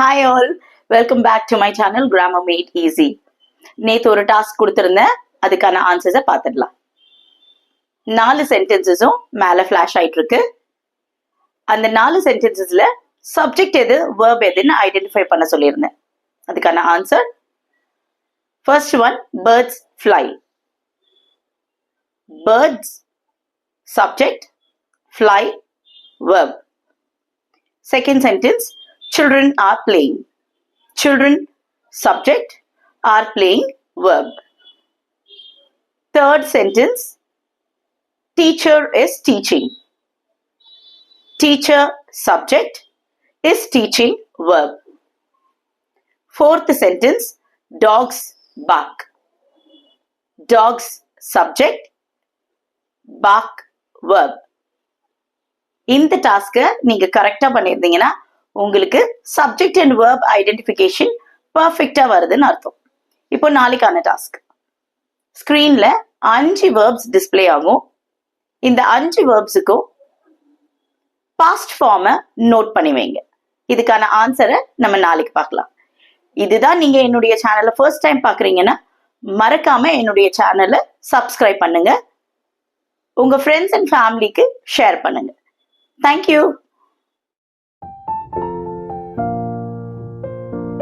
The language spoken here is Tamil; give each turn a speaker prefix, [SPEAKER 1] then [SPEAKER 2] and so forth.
[SPEAKER 1] Hi all, welcome back to my channel Grammar Made Easy. நேத்து ஒரு டாஸ்க் கொடுத்திருந்தேன், அதுக்கான ஆன்சர்ஸை பார்த்துடலாம். 4 சென்டென்சஸும் மேல ஃபிளாஷ் ஆயிட்டு இருக்கு. அந்த 4 சென்டென்சஸ்ல சப்ஜெக்ட் எது, verb எதுன்னு ஐடென்டிஃபை பண்ண சொல்லியிருந்தேன். அதுக்கான answer first one, birds fly. Birds subject, fly verb. Second sentence, children are playing. Children subject, are playing verb. Third sentence, teacher is teaching. Teacher subject, is teaching verb. Fourth sentence, dogs bark. Dogs subject, bark verb. இந்த டாஸ்கை நீங்க கரெக்டா பண்ணியிருந்தீங்கன்னா உங்களுக்கு சப்ஜெக்ட் அண்ட் வேர்ப் ஐடென்டிஃபிகேஷன் பர்ஃபெக்டா வருதுன்னு அர்த்தம். இப்போ நாளைக்கான டாஸ்க், ஸ்கிரீன்ல 5 வேர்ப்ஸ் டிஸ்பிளே ஆகும். இந்த 5 வேர்ப்ஸுக்கும் பாஸ்ட் ஃபார்மை நோட் பண்ணி வைங்க. இதுக்கான ஆன்சரை நம்ம நாளைக்கு பார்க்கலாம். இதுதான் நீங்க என்னுடைய சேனலை ஃபர்ஸ்ட் டைம் பார்க்குறீங்கன்னா மறக்காம என்னுடைய சேனலை சப்ஸ்கிரைப் பண்ணுங்க. உங்க ஃப்ரெண்ட்ஸ் அண்ட் ஃபேமிலிக்கு ஷேர் பண்ணுங்க. Thank you.